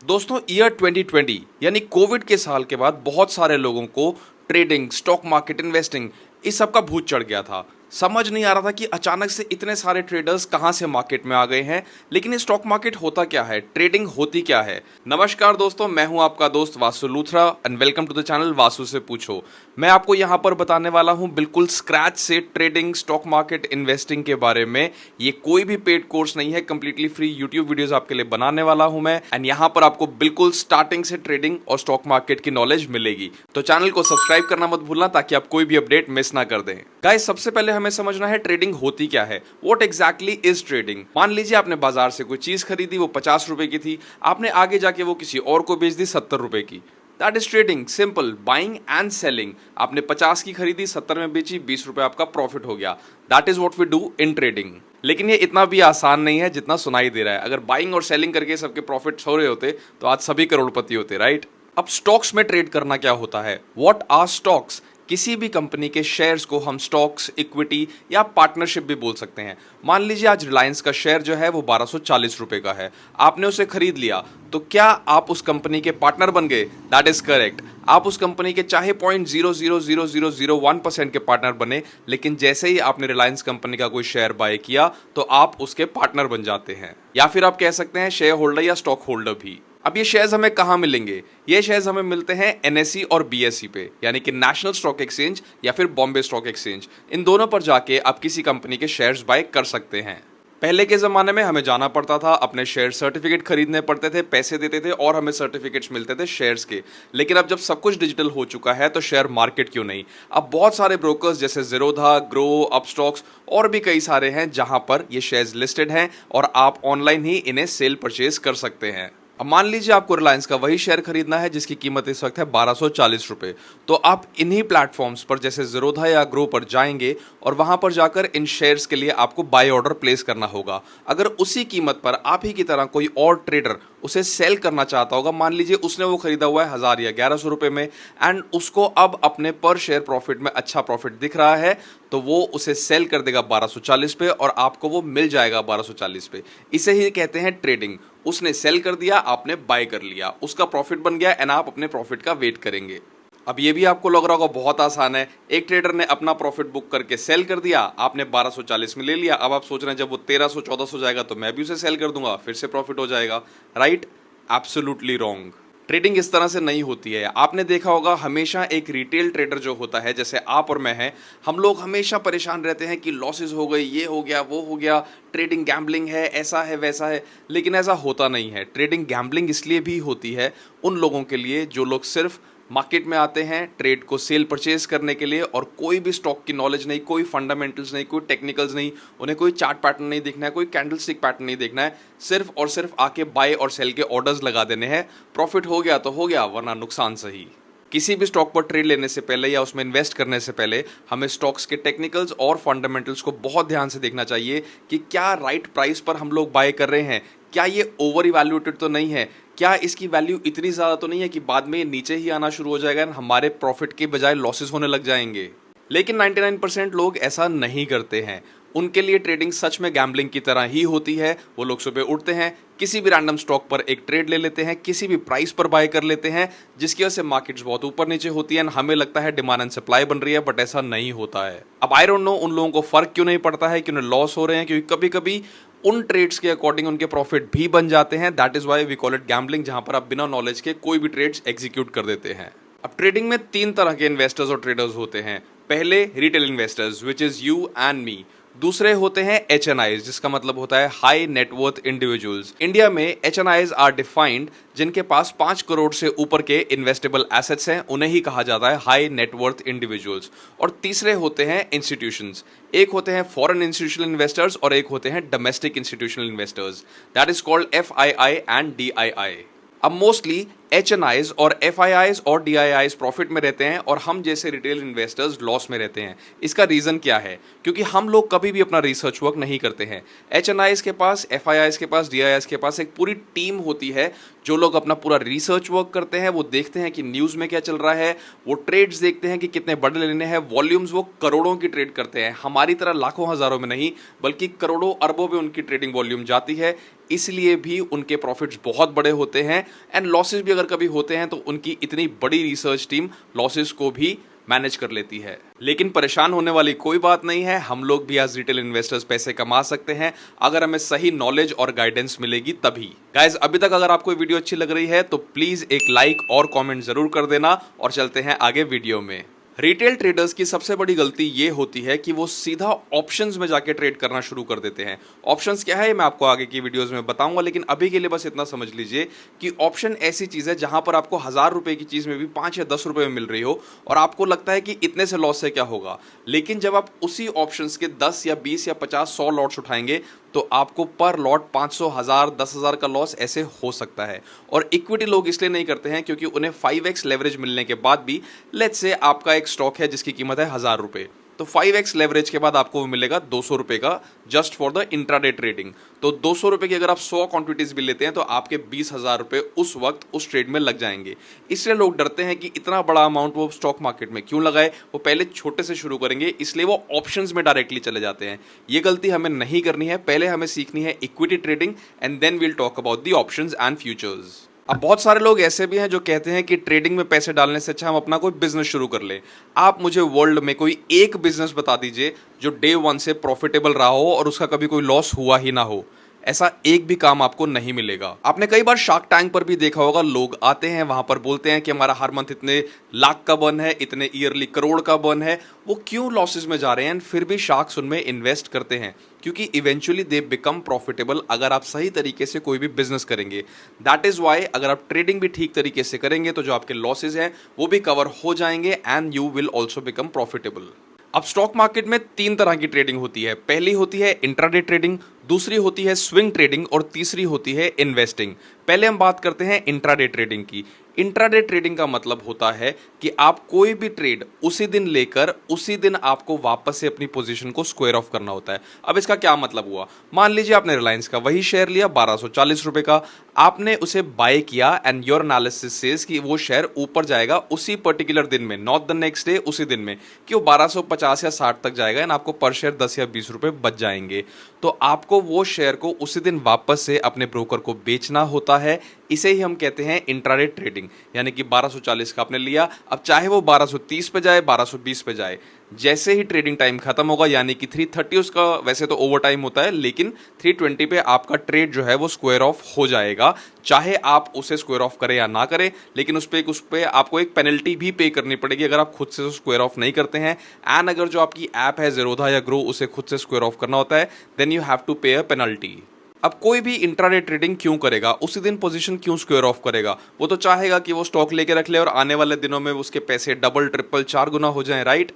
दोस्तों ईयर 2020 यानी कोविड के साल के बाद बहुत सारे लोगों को ट्रेडिंग, स्टॉक मार्केट, इन्वेस्टिंग इस सब का भूत चढ़ गया था। समझ नहीं आ रहा था कि अचानक से इतने सारे ट्रेडर्स कहां से मार्केट में आ गए हैं। लेकिन ये स्टॉक मार्केट होता क्या है, ट्रेडिंग होती क्या है। नमस्कार दोस्तों, मैं हूं आपका दोस्त Vasu Luthra and welcome to the channel Vasu से पूछो। मैं आपको यहां पर बताने वाला हूं बिल्कुल स्क्रैच से ट्रेडिंग, स्टॉक मार्केट, इन्वेस्टिंग के बारे में। ये कोई भी पेड कोर्स नहीं है, कंप्लीटली फ्री यूट्यूब वीडियोस आपके लिए बनाने वाला हूं मैं। एंड यहां पर आपको बिल्कुल स्टार्टिंग से ट्रेडिंग और स्टॉक मार्केट की नॉलेज मिलेगी। तो चैनल को सब्सक्राइब करना मत भूलना ताकि आप कोई भी अपडेट मिस ना कर दें। गाइस, सबसे पहले हमें समझना है ट्रेडिंग होती क्या है। What exactly is trading. मान लीजिए आपने बाजार से कोई चीज खरीदी, वो 50 रुपए की थी, आपने आगे जाके वो किसी और को बेच दी 70 रुपए की। That is trading, simple, buying and selling. आपने 50 की खरीदी, 70 में बेची, 20 रुपए आपका प्रॉफिट हो गया। That is what we do in trading. लेकिन ये इतना भी आसान नहीं है जितना सुनाई दे रहा है। अगर बाइंग और सेलिंग करके सबके प्रॉफिट हो रहे होते तो आज सभी करोड़पति होते, राइट। अब स्टॉक्स में ट्रेड करना क्या होता है। What are stocks. किसी भी कंपनी के शेयर्स को हम स्टॉक्स, इक्विटी या पार्टनरशिप भी बोल सकते हैं। मान लीजिए आज रिलायंस का शेयर जो है वो 1240 रुपए का है, आपने उसे खरीद लिया, तो क्या आप उस कंपनी के पार्टनर बन गए। That is correct. आप उस कंपनी के चाहे 0.0000001% के पार्टनर बने, लेकिन जैसे ही आपने रिलायंस कंपनी का कोई शेयर बाय किया तो आप उसके पार्टनर बन जाते हैं, या फिर आप कह सकते हैं शेयर होल्डर या स्टॉक होल्डर भी। अब ये शेयर्स हमें कहां मिलेंगे। ये शेयर्स हमें मिलते हैं एनएसई और बीएसई पे, यानी कि नेशनल स्टॉक एक्सचेंज या फिर बॉम्बे स्टॉक एक्सचेंज। इन दोनों पर जाके आप किसी कंपनी के शेयर्स बाय कर सकते हैं। पहले के ज़माने में हमें जाना पड़ता था, अपने शेयर सर्टिफिकेट खरीदने पड़ते थे, पैसे देते थे और हमें सर्टिफिकेट्स मिलते थे शेयर्स के। लेकिन अब जब सब कुछ डिजिटल हो चुका है तो शेयर मार्केट क्यों नहीं। अब बहुत सारे ब्रोकर्स जैसे ज़ीरोधा, ग्रो, अपस्टॉक्स और भी कई सारे हैं जहां पर ये शेयर्स लिस्टेड हैं और आप ऑनलाइन ही इन्हें सेल परचेज कर सकते हैं। अब मान लीजिए आपको रिलायंस का वही शेयर खरीदना है जिसकी कीमत इस वक्त है 1240 रुपए, तो आप इन्हीं प्लेटफॉर्म्स पर जैसे ज़ीरोधा या ग्रो पर जाएंगे और वहां पर जाकर इन शेयर्स के लिए आपको बाय ऑर्डर प्लेस करना होगा। अगर उसी कीमत पर आप ही की तरह कोई और ट्रेडर उसे सेल करना चाहता होगा, मान लीजिए उसने वो खरीदा हुआ है 1000 या 1100 रुपए में एंड उसको अब अपने पर शेयर प्रॉफिट में अच्छा प्रॉफिट दिख रहा है, तो वो उसे सेल कर देगा 1240 पे और आपको वो मिल जाएगा 1240 पे। इसे ही कहते हैं ट्रेडिंग। उसने सेल कर दिया, आपने बाय कर लिया, उसका प्रॉफिट बन गया एंड आप अपने प्रॉफिट का वेट करेंगे। अब ये भी आपको लग रहा होगा बहुत आसान है। एक ट्रेडर ने अपना प्रॉफिट बुक करके सेल कर दिया, आपने 1240 में ले लिया। अब आप सोच रहे हैं जब वो 1300-1400 जाएगा तो मैं भी उसे सेल कर दूंगा, फिर से प्रॉफिट हो जाएगा, राइट। Absolutely wrong. ट्रेडिंग इस तरह से नहीं होती है। आपने देखा होगा हमेशा एक रिटेल ट्रेडर जो होता है, जैसे आप और मैं हैं, हम लोग हमेशा परेशान रहते हैं कि लॉसेस हो गई, ये हो गया, वो हो गया, ट्रेडिंग गैम्बलिंग है, ऐसा है, वैसा है। लेकिन ऐसा होता नहीं है। ट्रेडिंग गैम्बलिंग इसलिए भी होती है उन लोगों के लिए जो लोग सिर्फ मार्केट में आते हैं ट्रेड को सेल परचेज करने के लिए और कोई भी स्टॉक की नॉलेज नहीं, कोई फंडामेंटल्स नहीं, कोई टेक्निकल्स नहीं, उन्हें कोई चार्ट पैटर्न नहीं देखना है, कोई कैंडलस्टिक पैटर्न नहीं देखना है, सिर्फ और सिर्फ आके बाय और सेल के ऑर्डर्स लगा देने हैं। प्रॉफिट हो गया तो हो गया, वरना नुकसान सही। किसी भी स्टॉक पर ट्रेड लेने से पहले या उसमें इन्वेस्ट करने से पहले हमें स्टॉक्स के टेक्निकल्स और फंडामेंटल्स को बहुत ध्यान से देखना चाहिए कि क्या राइट प्राइस पर हम लोग बाय कर रहे हैं, क्या ये ओवर इवैल्यूएटेड तो नहीं है, क्या इसकी वैल्यू इतनी ज़्यादा तो नहीं है कि बाद में ये नीचे ही आना शुरू हो जाएगा और हमारे प्रॉफिट के बजाय लॉसेस होने लग जाएंगे। लेकिन 99% लोग ऐसा नहीं करते हैं। उनके लिए ट्रेडिंग सच में गैम्बलिंग की तरह ही होती है। वो लोग सुबह उठते हैं, किसी भी रैंडम स्टॉक पर एक ट्रेड ले लेते हैं, किसी भी प्राइस पर बाय कर लेते हैं, जिसकी वजह से मार्केट्स बहुत ऊपर नीचे होती है। हमें लगता है डिमांड एंड सप्लाई बन रही है, बट ऐसा नहीं होता है। अब आई डोंट नो उन लोगों को फर्क क्यों नहीं पड़ता है कि उन्हें लॉस हो रहे हैं, क्योंकि कभी कभी उन ट्रेड्स के अकॉर्डिंग उनके प्रॉफिट भी बन जाते हैं। That is why we call it gambling, जहां पर आप बिना नॉलेज के कोई भी ट्रेड्स एग्जीक्यूट कर देते हैं। अब ट्रेडिंग में 3 तरह के इन्वेस्टर्स और ट्रेडर्स होते हैं। पहले retail investors, which is you and me. दूसरे होते हैं HNIs, जिसका मतलब होता है हाई नेटवर्थ इंडिविजुअल्स। इंडिया में HNIs आर डिफाइंड जिनके पास 5 करोड़ से ऊपर के इन्वेस्टेबल एसेट्स हैं, उन्हें ही कहा जाता है हाई नेटवर्थ इंडिविजुअल्स। और तीसरे होते हैं इंस्टीट्यूशंस। एक होते हैं फॉरेन इंस्टीट्यूशनल इन्वेस्टर्स और एक होते हैं domestic institutional investors. That is called FII and DII। अब मोस्टली HNIs और FIIs और DIIs प्रॉफिट में रहते हैं और हम जैसे रिटेल इन्वेस्टर्स लॉस में रहते हैं। इसका रीज़न क्या है? क्योंकि हम लोग कभी भी अपना रिसर्च वर्क नहीं करते हैं। HNIs के पास, FIIs के पास, DIIs के पास एक पूरी टीम होती है जो लोग अपना पूरा रिसर्च वर्क करते हैं। वो देखते हैं कि न्यूज़ में क्या चल रहा है, वो ट्रेड्स देखते हैं कि कितने बड़े लेने हैं, वॉल्यूम्स वो करोड़ों की ट्रेड करते हैं। हमारी तरह लाखों हज़ारों में नहीं, बल्कि करोड़ों अरबों में उनकी ट्रेडिंग वॉल्यूम जाती है। इसलिए भी उनके प्रॉफिट्स बहुत बड़े होते हैं एंड लॉसेस भी अगर कभी होते हैं तो उनकी इतनी बड़ी रिसर्च टीम लॉसेस को भी मैनेज कर लेती है। लेकिन परेशान होने वाली कोई बात नहीं है, हम लोग भी एज रिटेल इन्वेस्टर्स पैसे कमा सकते हैं अगर हमें सही नॉलेज और गाइडेंस मिलेगी तभी। गाइज अभी तक अगर आपको वीडियो अच्छी लग रही है तो प्लीज एक लाइक और कमेंट जरूर कर देना और चलते हैं आगे वीडियो में। रिटेल ट्रेडर्स की सबसे बड़ी गलती ये होती है कि वो सीधा ऑप्शंस में जाके ट्रेड करना शुरू कर देते हैं। ऑप्शंस क्या है मैं आपको आगे की वीडियोस में बताऊंगा, लेकिन अभी के लिए बस इतना समझ लीजिए कि ऑप्शन ऐसी चीज है जहां पर आपको 1000 रुपए की चीज में भी 5 या 10 रुपए में मिल रही हो और आपको लगता है कि इतने से लॉस से क्या होगा, लेकिन जब आप उसी ऑप्शंस के 10 या 20 या 50 100 लॉट्स उठाएंगे तो आपको पर लॉट 500, 1000, 10,000 का लॉस ऐसे हो सकता है। और इक्विटी लोग इसलिए नहीं करते हैं क्योंकि उन्हें 5x लेवरेज मिलने के बाद भी, लेट्स से आपका एक स्टॉक है जिसकी कीमत है 1000 रुपए, तो 5x लेवरेज के बाद आपको मिलेगा 200 रुपए का just for the intraday trading. तो 200 रुपए की अगर आप 100 क्वांटिटीज भी लेते हैं तो आपके 20,000 रुपए उस वक्त उस ट्रेड में लग जाएंगे। इसलिए लोग डरते हैं कि इतना बड़ा अमाउंट वो स्टॉक मार्केट में क्यों लगाए, वो पहले छोटे से शुरू करेंगे, इसलिए वो ऑप्शंस में डायरेक्टली चले जाते हैं। ये गलती हमें नहीं करनी है, पहले हमें सीखनी है equity trading and then we'll talk about the options and futures. अब बहुत सारे लोग ऐसे भी हैं जो कहते हैं कि ट्रेडिंग में पैसे डालने से अच्छा हम अपना कोई बिजनेस शुरू कर लें। आप मुझे वर्ल्ड में कोई एक बिजनेस बता दीजिए जो डे वन से प्रॉफिटेबल रहा हो और उसका कभी कोई लॉस हुआ ही ना हो। ऐसा एक भी काम आपको नहीं मिलेगा। आपने कई बार शार्क टैंक पर भी देखा होगा, लोग आते हैं वहां पर बोलते हैं कि हमारा हर मंथ इतने लाख का बर्न है, इतने ईयरली करोड़ का बर्न है। वो क्यों लॉसेस में जा रहे हैं, फिर भी शार्क्स उनमें इन्वेस्ट करते हैं क्योंकि इवेंचुअली दे बिकम प्रॉफिटेबल अगर आप सही तरीके से कोई भी बिजनेस करेंगे। दैट इज वाई अगर आप ट्रेडिंग भी ठीक तरीके से करेंगे तो जो आपके लॉसेज हैं वो भी कवर हो जाएंगे and you will also become profitable. अब स्टॉक मार्केट में 3 तरह की ट्रेडिंग होती है। पहली होती है इंट्राडे ट्रेडिंग, दूसरी होती है स्विंग ट्रेडिंग और तीसरी होती है इन्वेस्टिंग। पहले हम बात करते हैं इंट्राडे ट्रेडिंग की। इंट्राडे ट्रेडिंग का मतलब होता है कि आप कोई भी ट्रेड उसी दिन लेकर उसी दिन आपको वापस से अपनी पोजीशन को स्क्वायर ऑफ करना होता है। अब इसका क्या मतलब हुआ, मान लीजिए आपने रिलायंस का वही शेयर लिया 1240 रुपए का, आपने उसे बाय किया एंड योर एनालिसिस सेज कि वो शेयर ऊपर जाएगा उसी पर्टिकुलर दिन में, नॉट द नेक्स्ट डे, उसी दिन में कि वो 1250 या 60 तक जाएगा एंड आपको पर शेयर 10 या 20 रुपए बच जाएंगे। तो आपको वो शेयर को उसी दिन वापस से अपने ब्रोकर को बेचना होता है। इसे ही हम कहते हैं इंट्राडे ट्रेडिंग। यानी कि 1240 का आपने लिया, अब चाहे वो 1230 पे जाए, 1220 पे जाए, जैसे ही ट्रेडिंग टाइम खत्म होगा यानी कि 3:30 उसका वैसे तो ओवर टाइम होता है, लेकिन 3:20 पे आपका ट्रेड जो है वो स्क्वायर ऑफ हो जाएगा। चाहे आप उसे स्क्वायर ऑफ करें या ना करें, लेकिन उस पे आपको एक पेनल्टी भी पे करनी पड़ेगी अगर आप खुद से स्क्वायर ऑफ नहीं करते हैं। एंड अगर जो आपकी ऐप है ज़ेरोधा या ग्रो उसे खुद से स्क्वायर ऑफ करना होता है, देन यू हैव टू पे अ पेनल्टी। अब कोई भी इंट्राडे ट्रेडिंग क्यों करेगा, उसी दिन पोजीशन क्यों स्क्वायर ऑफ करेगा, वो तो चाहेगा कि वो स्टॉक लेके रख ले और आने वाले दिनों में उसके पैसे डबल ट्रिपल 4 गुना हो जाएं, राइट।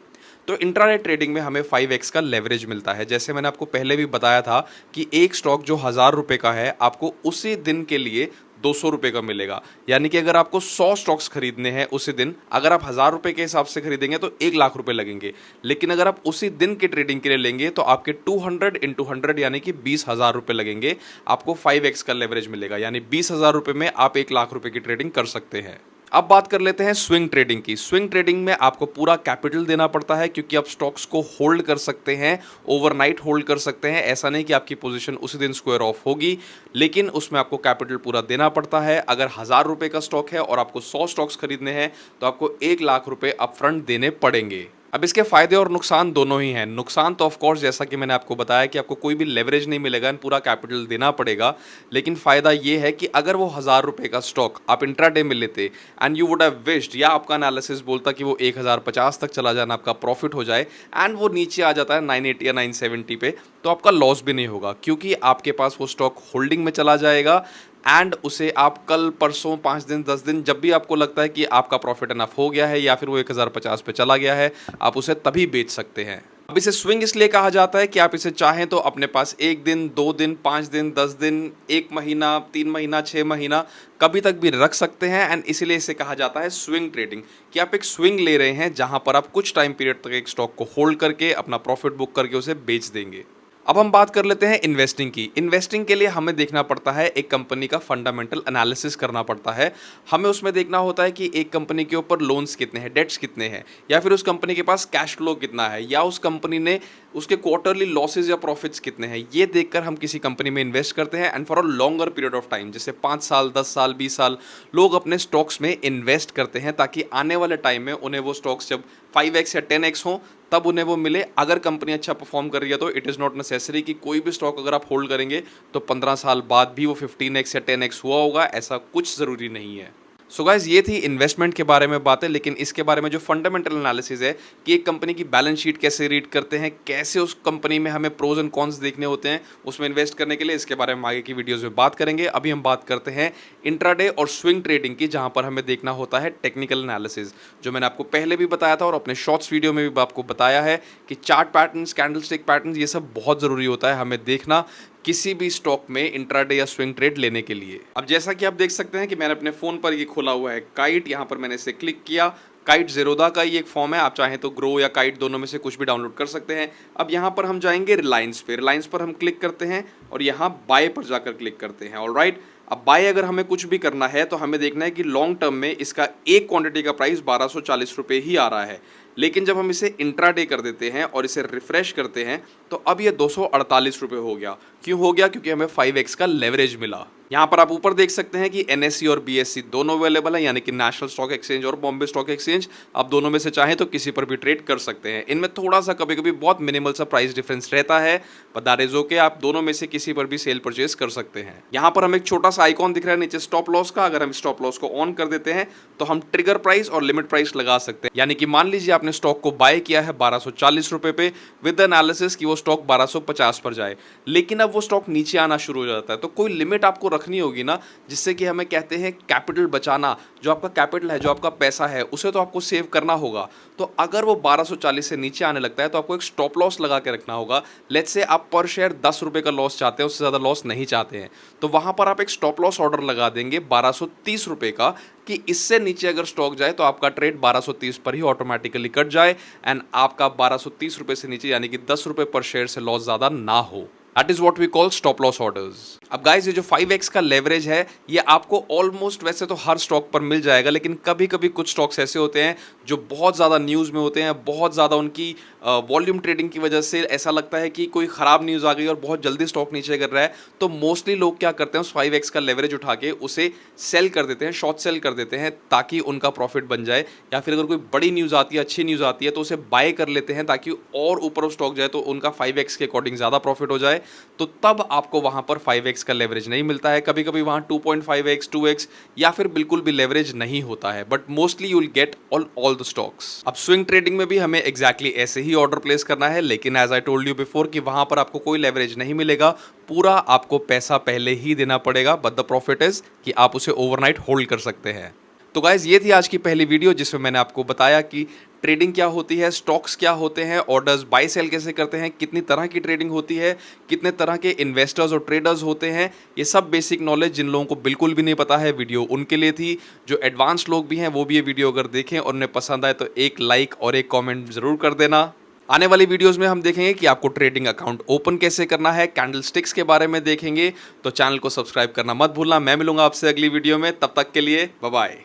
तो इंट्राडे ट्रेडिंग में हमें 5x का लेवरेज मिलता है। जैसे मैंने आपको पहले भी बताया था कि एक स्टॉक जो 1000 रुपए का है आपको उसी दिन के लिए 200 रुपए का मिलेगा। यानी कि अगर आपको 100 स्टॉक्स खरीदने हैं उसी दिन, अगर आप 1000 रुपए के हिसाब से खरीदेंगे तो 1 लाख रुपए लगेंगे, लेकिन अगर आप उसी दिन की ट्रेडिंग के लिए लेंगे तो आपके 200 इंटू 100 यानी कि 20,000 रुपए लगेंगे। आपको 5x का लेवरेज मिलेगा, यानी 20,000 रुपए में आप 1 लाख रुपए की ट्रेडिंग कर सकते हैं। अब बात कर लेते हैं स्विंग ट्रेडिंग की। स्विंग ट्रेडिंग में आपको पूरा कैपिटल देना पड़ता है क्योंकि आप स्टॉक्स को होल्ड कर सकते हैं, ओवरनाइट होल्ड कर सकते हैं। ऐसा नहीं कि आपकी पोजीशन उसी दिन स्क्वायर ऑफ होगी, लेकिन उसमें आपको कैपिटल पूरा देना पड़ता है। अगर 1000 रुपए का स्टॉक है और आपको 100 स्टॉक्स खरीदने हैं तो आपको 1 लाख रुपए अपफ्रंट देने पड़ेंगे। अब इसके फायदे और नुकसान दोनों ही हैं। नुकसान तो ऑफ कोर्स जैसा कि मैंने आपको बताया कि आपको कोई भी लेवरेज नहीं मिलेगा, पूरा कैपिटल देना पड़ेगा। लेकिन फायदा ये है कि अगर वो 1000 रुपए का स्टॉक आप इंट्राडे में लेते and you would have wished, या आपका एनालिसिस बोलता कि वो 1050 तक चला जाना, आपका प्रॉफिट हो जाए एंड वो नीचे आ जाता है 980 या 970 पे, तो आपका लॉस भी नहीं होगा क्योंकि आपके पास वो स्टॉक होल्डिंग में चला जाएगा एंड उसे आप कल परसों 5 दिन 10 दिन जब भी आपको लगता है कि आपका प्रॉफिट इनफ हो गया है या फिर वो 1050 पे चला गया है, आप उसे तभी बेच सकते हैं। अब इसे स्विंग इसलिए कहा जाता है कि आप इसे चाहें तो अपने पास 1 दिन, 2 दिन, 5 दिन, 10 दिन, 1 महीना, 3 महीना, 6 महीना कभी तक भी रख सकते हैं। एंड इसीलिए इसे कहा जाता है स्विंग ट्रेडिंग कि आप एक स्विंग ले रहे हैं जहां पर आप कुछ टाइम पीरियड तक एक स्टॉक को होल्ड करके अपना प्रॉफिट बुक करके उसे बेच देंगे। अब हम बात कर लेते हैं इन्वेस्टिंग की। इन्वेस्टिंग के लिए हमें देखना पड़ता है एक कंपनी का फंडामेंटल एनालिसिस करना पड़ता है। हमें उसमें देखना होता है कि एक कंपनी के ऊपर लोन्स कितने हैं, डेट्स कितने हैं, या फिर उस कंपनी के पास कैश फ्लो कितना है, या उस कंपनी ने उसके क्वार्टरली लॉसेज या प्रॉफिट्स कितने हैं। ये देखकर हम किसी कंपनी में इन्वेस्ट करते हैं and for a longer period of time, जैसे 5 साल, 10 साल, 20 साल लोग अपने स्टॉक्स में इन्वेस्ट करते हैं ताकि आने वाले टाइम में उन्हें वो स्टॉक्स जब 5x या 10x हो तब उन्हें वो मिले। अगर कंपनी अच्छा परफॉर्म कर रही है तो इट इज़ नॉट नेसेसरी कि कोई भी स्टॉक अगर आप होल्ड करेंगे तो 15 साल बाद भी वो 15x या 10x हुआ होगा, ऐसा कुछ ज़रूरी नहीं है। सो गाइज, ये थी इन्वेस्टमेंट के बारे में बातें, लेकिन इसके बारे में जो फंडामेंटल एनालिसिस है कि एक कंपनी की बैलेंस शीट कैसे रीड करते हैं, कैसे उस कंपनी में हमें प्रोज एंड कॉन्स देखने होते हैं उसमें इन्वेस्ट करने के लिए, इसके बारे में आगे की वीडियोस में बात करेंगे। अभी हम बात करते हैं इंट्राडे और स्विंग ट्रेडिंग की, जहां पर हमें देखना होता है टेक्निकल एनालिसिस, जो मैंने आपको पहले भी बताया था और अपने शॉर्ट्स वीडियो में भी आपको बताया है कि चार्ट पैटर्न्स, कैंडलस्टिक पैटर्न्स, ये सब बहुत ज़रूरी होता है हमें देखना किसी भी स्टॉक में इंट्राडे या स्विंग ट्रेड लेने के लिए। अब जैसा कि आप देख सकते हैं कि मैंने अपने फ़ोन पर ये खोला हुआ है काइट, यहाँ पर मैंने इसे क्लिक किया। काइट ज़ेरोदा का ही एक फॉर्म है, आप चाहें तो ग्रो या काइट दोनों में से कुछ भी डाउनलोड कर सकते हैं। अब यहाँ पर हम जाएंगे रिलायंस पे, रिलायंस पर हम क्लिक करते हैं और यहाँ बाय पर जाकर क्लिक करते हैं। ऑलराइट, अब बाय अगर हमें कुछ भी करना है तो हमें देखना है कि लॉन्ग टर्म में इसका एक क्वांटिटी का प्राइस 1240 रुपये ही आ रहा है, लेकिन जब हम इसे इंट्राडे कर देते हैं और इसे रिफ्रेश करते हैं तो अब ये 248 रुपये हो गया। क्यों हो गया? क्योंकि हमें 5x का लेवरेज मिला। यहाँ पर आप ऊपर देख सकते हैं कि NSE और BSE दोनों अवेलेबल है, यानी कि नेशनल स्टॉक एक्सचेंज और बॉम्बे स्टॉक एक्सचेंज। आप दोनों में से चाहें तो किसी पर भी ट्रेड कर सकते हैं। इनमें थोड़ा सा कभी कभी बहुत मिनिमल सा प्राइस डिफरेंस रहता है, बट दैट इज ओके, आप दोनों में से किसी पर भी सेल परचेज कर सकते हैं। यहाँ पर हमें एक छोटा सा आइकॉन दिख रहा है नीचे स्टॉप लॉस का, अगर हम स्टॉप लॉस को ऑन कर देते हैं तो हम ट्रिगर प्राइस और लिमिट प्राइस लगा सकते हैं। यानी कि मान लीजिए आपने स्टॉक को बाय किया है 1240 रुपये पे विद एनालिसिस कि वो स्टॉक 1250 पर जाए, लेकिन अब वो स्टॉक नीचे आना शुरू हो जाता है तो कोई लिमिट आपको रखनी होगी ना, जिससे कि हमें कहते हैं कैपिटल बचाना। जो आपका कैपिटल है, जो आपका पैसा है, उसे तो आपको सेव करना होगा। तो अगर वो 1240 से नीचे आने लगता है तो आपको एक स्टॉप लॉस लगा के रखना होगा। लेट्स से आप पर शेयर 10 रुपये का लॉस चाहते हैं, उससे ज़्यादा लॉस नहीं चाहते हैं, तो वहाँ पर आप एक स्टॉप लॉस ऑर्डर लगा देंगे 1230 रुपये का, कि इससे नीचे अगर स्टॉक जाए तो आपका ट्रेड 1230 पर ही ऑटोमेटिकली कट जाए एंड आपका 1230 रुपये से नीचे यानी कि 10 रुपये पर शेयर से लॉस ज़्यादा ना हो। That is what we call stop loss orders. अब गाइस, ये जो 5x का लेवरेज है ये आपको ऑलमोस्ट वैसे तो हर स्टॉक पर मिल जाएगा, लेकिन कभी कभी कुछ स्टॉक्स ऐसे होते हैं जो बहुत ज़्यादा न्यूज़ में होते हैं, बहुत ज़्यादा उनकी वॉल्यूम ट्रेडिंग की वजह से ऐसा लगता है कि कोई ख़राब न्यूज़ आ गई और बहुत जल्दी स्टॉक नीचे गिर रहा है, तो मोस्टली लोग क्या करते हैं उस 5x का लेवरेज उठा के उसे सेल कर देते हैं, शॉर्ट सेल कर देते हैं ताकि उनका प्रॉफिट बन जाए, या फिर अगर कोई बड़ी न्यूज़ आती है, अच्छी न्यूज़ आती है तो उसे बाय कर लेते हैं ताकि और ऊपर स्टॉक जाए तो उनका 5x के अकॉर्डिंग ज़्यादा प्रॉफिट हो जाए। तो तब आपको वहां पर 5x का लेवरेज नहीं मिलता है, कभी कभी वहां 2.5x 2x या फिर बिल्कुल भी लेवरेज नहीं होता है, but mostly you will get all the stocks. अब स्विंग ट्रेडिंग में भी हमें एग्जैक्टली ऐसे ही ऑर्डर प्लेस करना है, लेकिन as I told you before कि वहां पर आपको कोई लेवरेज नहीं मिलेगा, पूरा आपको पैसा पहले ही देना पड़ेगा, बट द प्रॉफिट इज कि आप उसे ओवरनाइट होल्ड कर सकते हैं। तो गाइज, ये थी आज की पहली वीडियो जिसमें मैंने आपको बताया कि ट्रेडिंग क्या होती है, स्टॉक्स क्या होते हैं, ऑर्डर्स बाय सेल कैसे करते हैं, कितनी तरह की ट्रेडिंग होती है, कितने तरह के इन्वेस्टर्स और ट्रेडर्स होते हैं। ये सब बेसिक नॉलेज जिन लोगों को बिल्कुल भी नहीं पता है, वीडियो उनके लिए थी। जो एडवांस लोग भी हैं वो भी ये वीडियो अगर देखें और उन्हें पसंद आए तो एक लाइक और एक कॉमेंट जरूर कर देना। आने वाली वीडियोस में हम देखेंगे कि आपको ट्रेडिंग अकाउंट ओपन कैसे करना है, कैंडलस्टिक्स के बारे में देखेंगे, तो चैनल को सब्सक्राइब करना मत भूलना। मैं मिलूंगा आपसे अगली वीडियो में, तब तक के लिए बाय बाय।